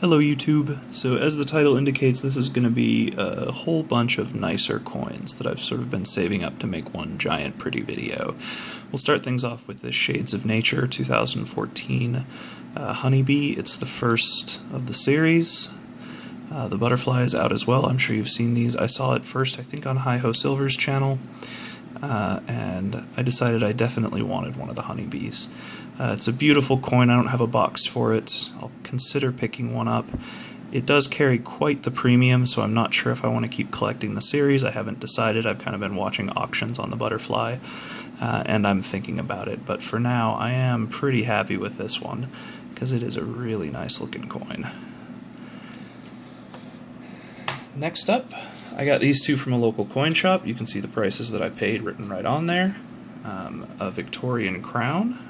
Hello YouTube. So as the title indicates, this is going to be a whole bunch of nicer coins that I've sort of been saving up to make one giant pretty video. We'll start things off with the Shades of Nature 2014 Honeybee. It's the first of the series. The butterfly is out as well. I'm sure you've seen these. I saw it first, I think, on Hi-Ho Silver's channel. And I decided I definitely wanted one of the honeybees. It's a beautiful coin. I don't have a box for it. I'll consider picking one up. It does carry quite the premium, so I'm not sure if I want to keep collecting the series. I haven't decided. I've kind of been watching auctions on the butterfly, and I'm thinking about it. But for now, I am pretty happy with this one, because it is a really nice looking coin. Next up, I got these two from a local coin shop. You can see the prices that I paid written right on there. A Victorian crown.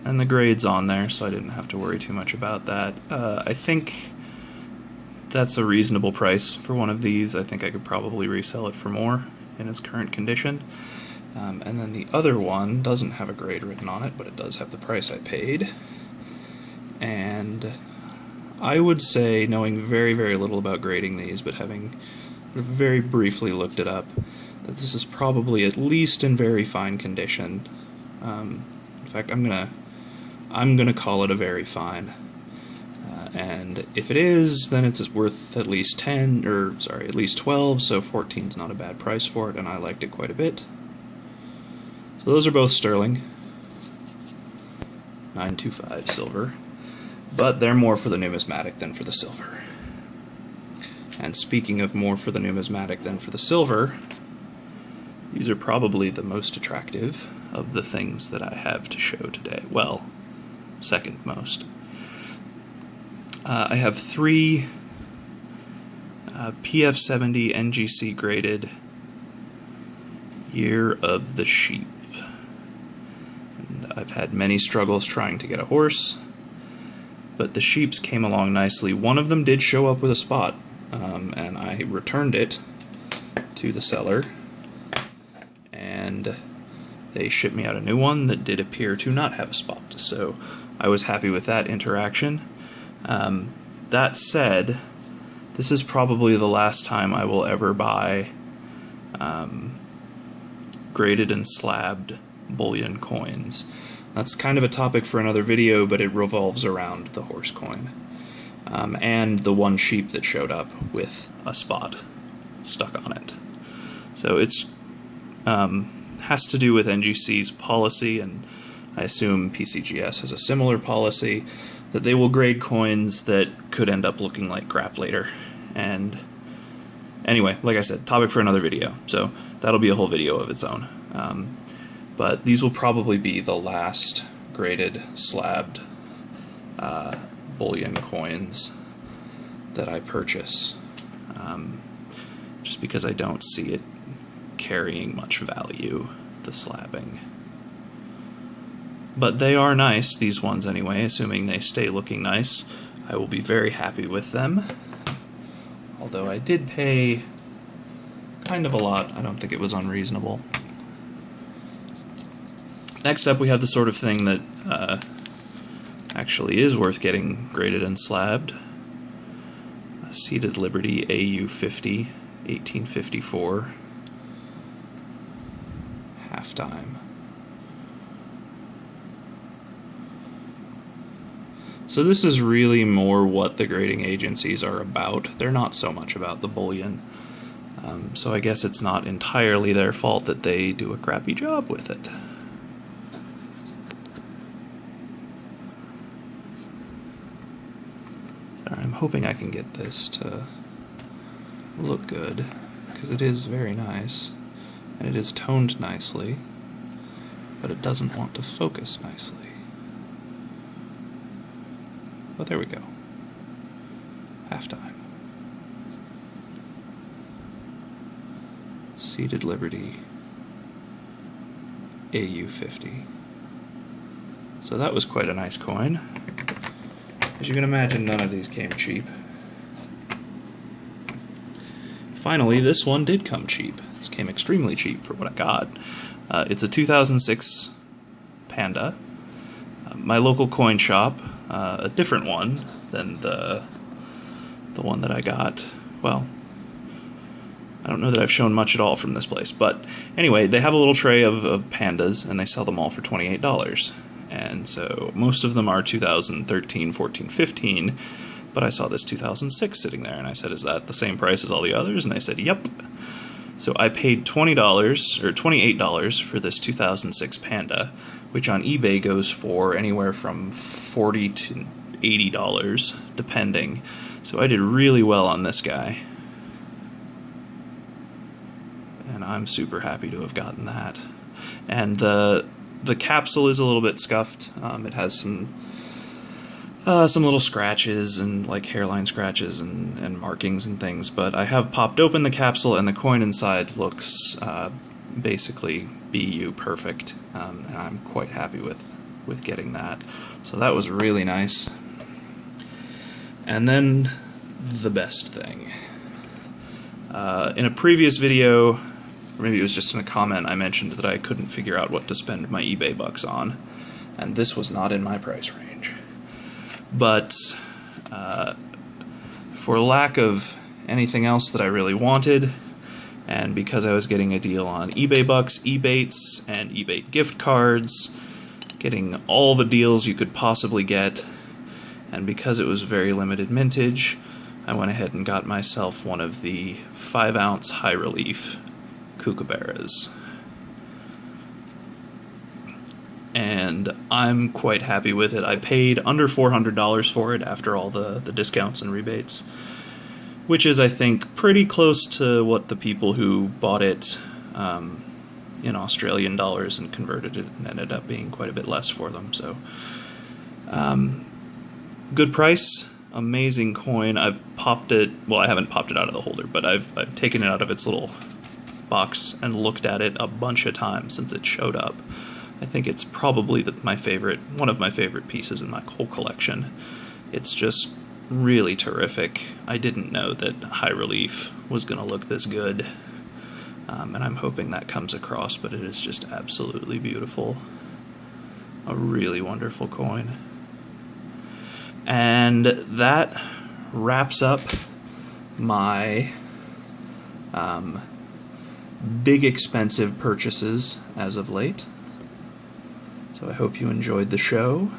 And the grade's on there, so I didn't have to worry too much about that. I think that's a reasonable price for one of these. I think I could probably resell it for more in its current condition. And then the other one doesn't have a grade written on it, but it does have the price I paid. And I would say, knowing very, very little about grading these, but having very briefly looked it up, that this is probably at least in very fine condition. In fact, I'm gonna call it a very fine. And if it is, then it's worth at least at least 12, so 14's not a bad price for it, and I liked it quite a bit. So those are both sterling. 925 silver. But they're more for the numismatic than for the silver. And speaking of more for the numismatic than for the silver, these are probably the most attractive of the things that I have to show today. Well, second most. I have three PF70 NGC graded Year of the Sheep. And I've had many struggles trying to get a horse, but the sheeps came along nicely. One of them did show up with a spot, and I returned it to the seller, and they shipped me out a new one that did appear to not have a spot, so I was happy with that interaction. That said, this is probably the last time I will ever buy graded and slabbed bullion coins. That's kind of a topic for another video, but it revolves around the horse coin. And the one sheep that showed up with a spot stuck on it. So it's has to do with NGC's policy, and I assume PCGS has a similar policy, that they will grade coins that could end up looking like crap later. And anyway, like I said, topic for another video, so that'll be a whole video of its own. But these will probably be the last graded, slabbed bullion coins that I purchase, just because I don't see it carrying much value, the slabbing. But they are nice, these ones anyway, assuming they stay looking nice. I will be very happy with them. Although I did pay kind of a lot, I don't think it was unreasonable. Next up, we have the sort of thing that actually is worth getting graded and slabbed. A Seated Liberty AU50, 1854. Halftime. So this is really more what the grading agencies are about. They're not so much about the bullion. So I guess it's not entirely their fault that they do a crappy job with it. I'm hoping I can get this to look good, because it is very nice, and it is toned nicely, but it doesn't want to focus nicely. But there we go. Halftime. Seated Liberty AU50. So that was quite a nice coin. As you can imagine, none of these came cheap. Finally, this one did come cheap. This came extremely cheap for what I got. It's a 2006 Panda. My local coin shop, a different one than the one that I got. Well, I don't know that I've shown much at all from this place, but anyway, they have a little tray of pandas, and they sell them all for $28. And so most of them are 2013, 14, 15, but I saw this 2006 sitting there, and I said, is that the same price as all the others? And they said, yep. So I paid $20 or $28 for this 2006 Panda, which on eBay goes for anywhere from $40 to $80, depending. So I did really well on this guy. And I'm super happy to have gotten that. And the capsule is a little bit scuffed. It has some little scratches and like hairline scratches and markings and things, but I have popped open the capsule, and the coin inside looks basically BU perfect, and I'm quite happy with getting that. So that was really nice. And then the best thing. In a previous video, or maybe it was just in a comment, I mentioned that I couldn't figure out what to spend my eBay bucks on, and this was not in my price range. But for lack of anything else that I really wanted, and because I was getting a deal on eBay Bucks, Ebates, and eBay gift cards, getting all the deals you could possibly get, and because it was very limited mintage, I went ahead and got myself one of the 5-ounce high relief kookaburras. And I'm quite happy with it. I paid under $400 for it after all the discounts and rebates, which is, I think, pretty close to what the people who bought it in Australian dollars and converted it and ended up being quite a bit less for them. So, good price, amazing coin. I've popped it, well, I haven't popped it out of the holder, but I've taken it out of its little box and looked at it a bunch of times since it showed up. I think it's probably one of my favorite pieces in my whole collection. It's just really terrific. I didn't know that high relief was going to look this good, and I'm hoping that comes across, but it is just absolutely beautiful. A really wonderful coin. And that wraps up my big expensive purchases as of late. So I hope you enjoyed the show.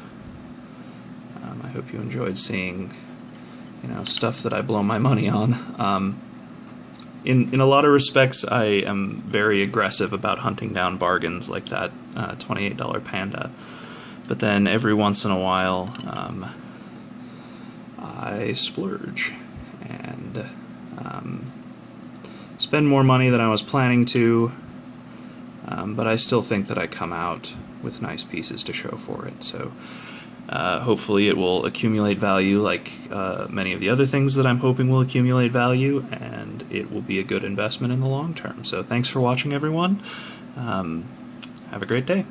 I hope you enjoyed seeing, stuff that I blow my money on. In a lot of respects, I am very aggressive about hunting down bargains like that $28 Panda. But then every once in a while, I splurge and spend more money than I was planning to. But I still think that I come out with nice pieces to show for it. So hopefully it will accumulate value like many of the other things that I'm hoping will accumulate value, and it will be a good investment in the long term. So thanks for watching, everyone. Have a great day.